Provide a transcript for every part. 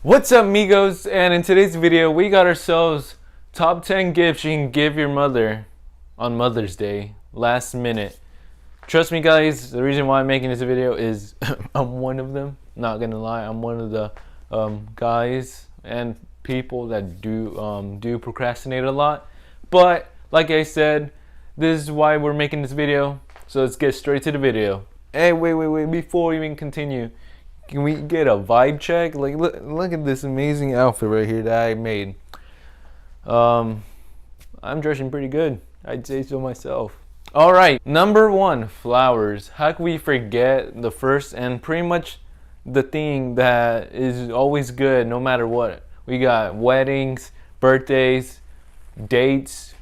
What's up, amigos? And in today's video we got ourselves top 10 gifts you can give your mother on Mother's Day, last minute. Trust me guys, the reason why I'm making this video is I'm one of them, not gonna lie. I'm one of the guys and people that do procrastinate a lot. But like I said, this is why we're making this video, so let's get straight to the video. Hey, wait, before we even continue, can we get a vibe check? Like, look at this amazing outfit right here that I made. I'm dressing pretty good, I'd say so myself. Alright, number one, flowers. How can we forget the first and pretty much the thing that is always good no matter what? We got weddings, birthdays, dates,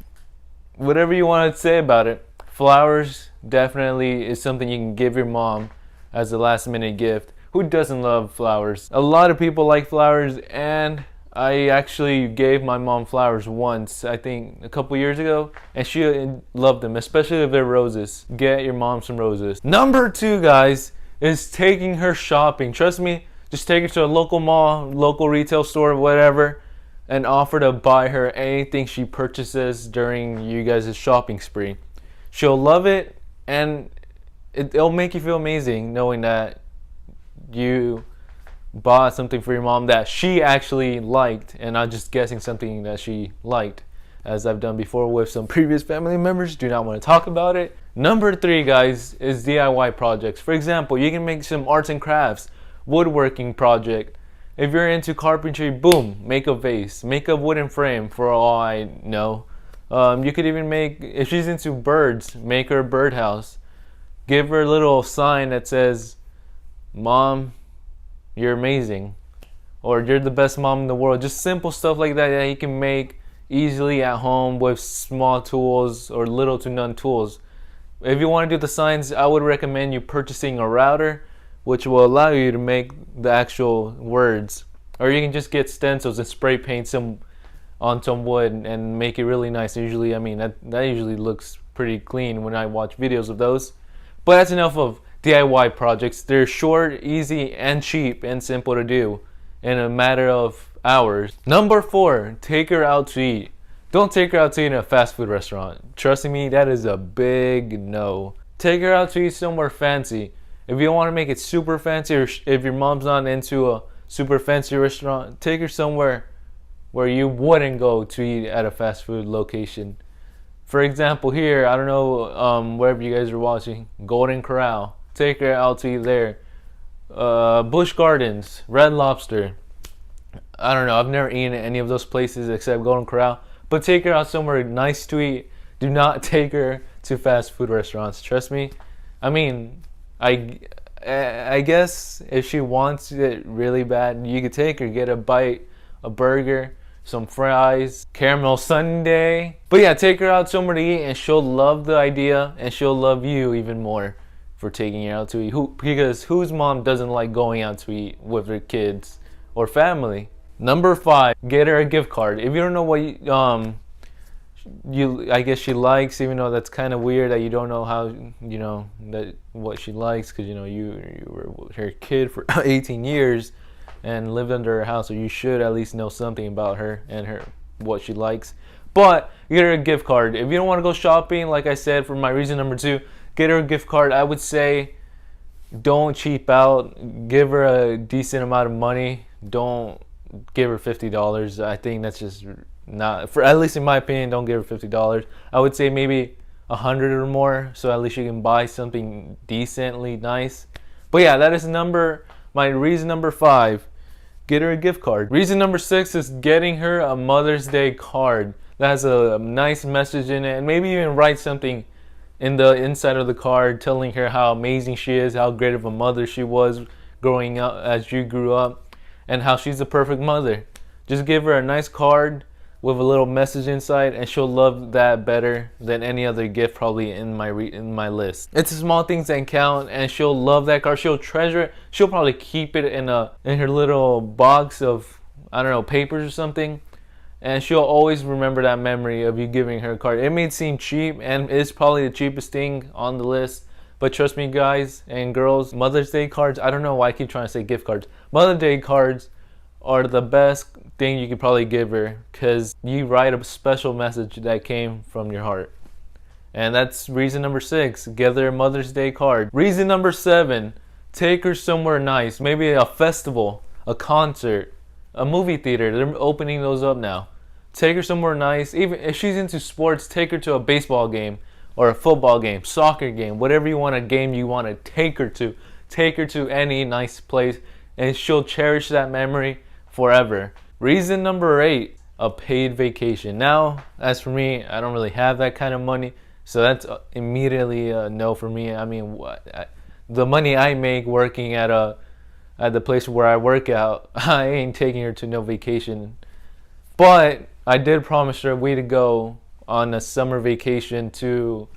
whatever you want to say about it. Flowers definitely is something you can give your mom as a last minute gift. Who doesn't love flowers? A lot of people like flowers, and I actually gave my mom flowers once, I think a couple years ago, and she loved them, especially if they're roses. Get your mom some roses. Number two, guys, is taking her shopping. Trust me, just take her to a local mall, local retail store, whatever, and offer to buy her anything she purchases during you guys' shopping spree. She'll love it, and it'll make you feel amazing knowing that you bought something for your mom that she actually liked, and not just guessing something that she liked, as I've done before with some previous family members. Do not want to talk about it. Number three, guys, is DIY projects. For example, you can make some arts and crafts, woodworking project. If you're into carpentry, boom, make a vase, make a wooden frame, for all I know. You could even make, if she's into birds, make her a birdhouse. Give her a little sign that says, "Mom, you're amazing," or "You're the best mom in the world." Just simple stuff like that that you can make easily at home with small tools or little to none tools. If you want to do the signs, I would recommend you purchasing a router, which will allow you to make the actual words. Or you can just get stencils and spray paint some on some wood and make it really nice. Usually, I mean, that usually looks pretty clean when I watch videos of those. But that's enough of DIY projects. They're short, easy, and cheap and simple to do in a matter of hours. Number four, take her out to eat. Don't take her out to eat in a fast food restaurant. Trust me, that is a big no. Take her out to eat somewhere fancy. If you don't want to make it super fancy, or if your mom's not into a super fancy restaurant, take her somewhere where you wouldn't go to eat at a fast food location. For example, here, I don't know, wherever you guys are watching, Golden Corral. Take her out to eat there. Busch Gardens, Red Lobster. I don't know, I've never eaten at any of those places except Golden Corral. But take her out somewhere nice to eat. Do not take her to fast food restaurants. Trust me. I mean, I guess if she wants it really bad, you could take her, get a bite, a burger, some fries, caramel sundae. But yeah, take her out somewhere to eat, and she'll love the idea, and she'll love you even more for taking her out to eat. Because whose mom doesn't like going out to eat with their kids or family? Number five, get her a gift card. If you don't know what I guess she likes, even though that's kind of weird that you don't know how, that what she likes, because you were her kid for 18 years and lived under her house, so you should at least know something about her and what she likes. But get her a gift card. If you don't want to go shopping, like I said, for my reason number two, get her a gift card. I would say don't cheap out. Give her a decent amount of money. Don't give her $50. I think that's just not, for at least in my opinion, don't give her $50. I would say maybe 100 or more, so at least you can buy something decently nice. But yeah, that is my reason number five. Get her a gift card. Reason number six is getting her a Mother's Day card that has a nice message in it, and maybe even write something in the inside of the card telling her how amazing she is, how great of a mother she was growing up as you grew up, and how she's the perfect mother. Just give her a nice card with a little message inside, and she'll love that better than any other gift probably in my list. It's the small things that count, and she'll love that card. She'll treasure it. She'll probably keep it in her little box of, I don't know, papers or something, and she'll always remember that memory of you giving her a card. It may seem cheap, and it's probably the cheapest thing on the list, but trust me guys and girls, Mother's Day cards, I don't know why I keep trying to say gift cards. Mother's Day cards are the best thing you could probably give her, because you write a special message that came from your heart. And that's reason number 6. Give her a Mother's Day card. Reason number 7. Take her somewhere nice. Maybe a festival, a concert, a movie theater. They're opening those up now. Take her somewhere nice. Even if she's into sports, take her to a baseball game or a football game, soccer game, whatever you want, a game you want to take her to. Take her to any nice place and she'll cherish that memory forever. Reason number 8, a paid vacation. Now, as for me, I don't really have that kind of money, so that's immediately a no for me. I mean, the money I make working at the place where I work out, I ain't taking her to no vacation. But I did promise her we to go on a summer vacation to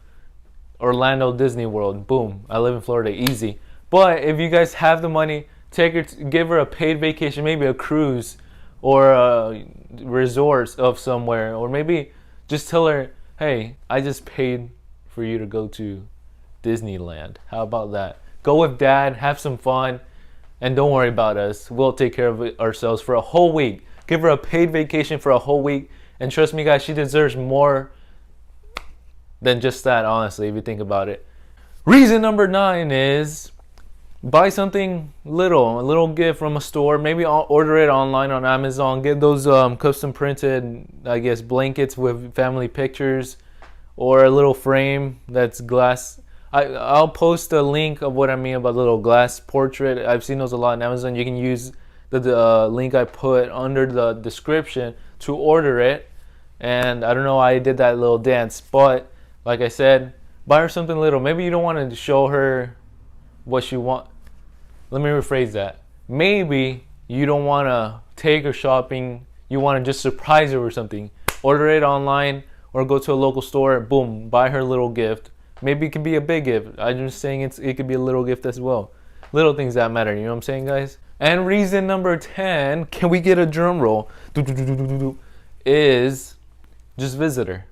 Orlando Disney World. Boom, I live in Florida, easy. But if you guys have the money, take her, give her a paid vacation, maybe a cruise or a resort of somewhere, or maybe just tell her, hey, I just paid for you to go to Disneyland. How about that? Go with dad, have some fun, and don't worry about us. We'll take care of it ourselves for a whole week. Give her a paid vacation for a whole week, and trust me guys, she deserves more than just that, honestly, if you think about it. Reason number 9 is buy something little, a little gift from a store. Maybe I'll order it online on Amazon. Get those custom printed, I guess, blankets with family pictures, or a little frame that's glass. I'll post a link of what I mean about little glass portrait. I've seen those a lot on Amazon. You can use the link I put under the description to order it. And I don't know why I did that little dance, but like I said, buy her something little. Maybe you don't want to show her what she wants. Let me rephrase that. Maybe you don't want to take her shopping. You want to just surprise her with something. Order it online or go to a local store. Boom, buy her a little gift. Maybe it could be a big gift. I'm just saying it could be a little gift as well. Little things that matter. You know what I'm saying, guys? And reason number 10, can we get a drum roll? Is just visit her.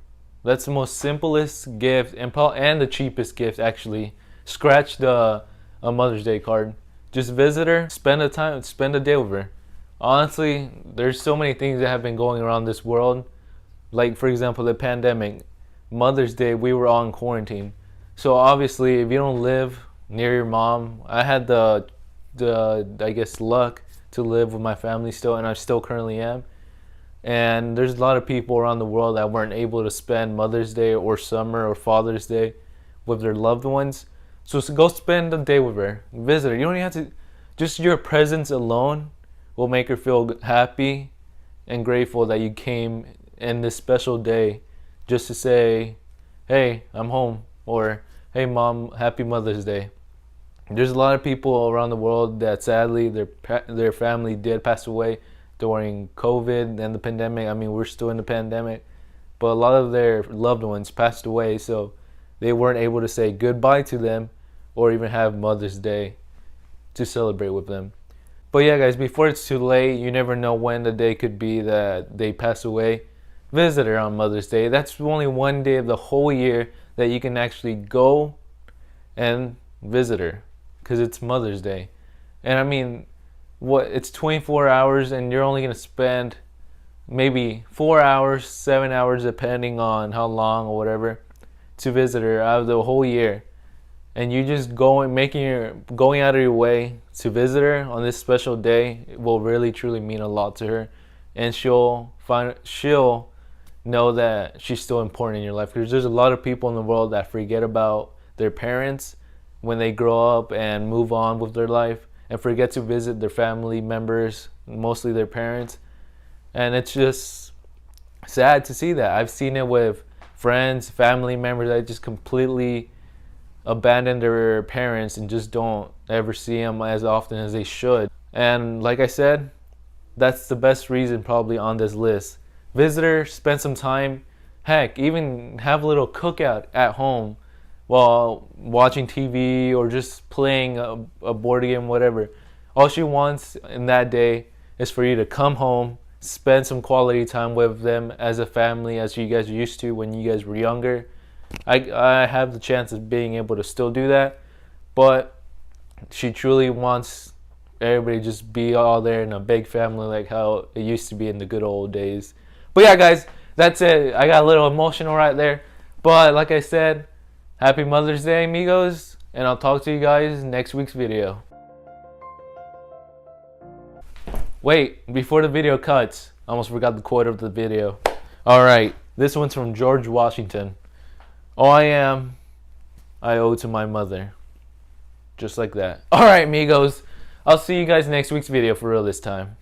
That's the most simplest gift and the cheapest gift, actually. Scratch a Mother's Day card. Just visit her, spend a day with her. Honestly, there's so many things that have been going around this world. Like, for example, the pandemic. Mother's Day, we were all in quarantine. So obviously, if you don't live near your mom, I had the I guess luck to live with my family still, and I still currently am. And there's a lot of people around the world that weren't able to spend Mother's Day or summer or Father's Day with their loved ones. So go spend a day with her, visit her. You don't even have to, just your presence alone will make her feel happy and grateful that you came in this special day just to say, hey, I'm home, or hey mom, happy Mother's Day. There's a lot of people around the world that sadly their family did pass away during COVID and the pandemic. I mean, we're still in the pandemic, but a lot of their loved ones passed away, so they weren't able to say goodbye to them or even have Mother's Day to celebrate with them. But yeah, guys, before it's too late, you never know when the day could be that they pass away. Visit her on Mother's Day. That's only one day of the whole year that you can actually go and visit her, because it's Mother's Day. And I mean, it's 24 hours and you're only going to spend maybe 4 hours, 7 hours, depending on how long or whatever, to visit her out of the whole year. And you just going out of your way to visit her on this special day will really truly mean a lot to her, and she'll know that she's still important in your life. Because there's a lot of people in the world that forget about their parents when they grow up and move on with their life, and forget to visit their family members, mostly their parents. And it's just sad to see that. I've seen it with friends, family members that just completely abandon their parents and just don't ever see them as often as they should. And like I said, that's the best reason probably on this list. Visit her, spend some time, heck, even have a little cookout at home while watching TV or just playing a board game, whatever. All she wants in that day is for you to come home, spend some quality time with them as a family, as you guys used to when you guys were younger. I have the chance of being able to still do that, but she truly wants everybody just be all there in a big family like how it used to be in the good old days. But yeah, guys, that's it. I got a little emotional right there. But like I said, happy Mother's Day, amigos. And I'll talk to you guys next week's video. Wait, before the video cuts, I almost forgot the quote of the video. Alright, this one's from George Washington. All I am, I owe to my mother. Just like that. Alright, amigos. I'll see you guys next week's video for real this time.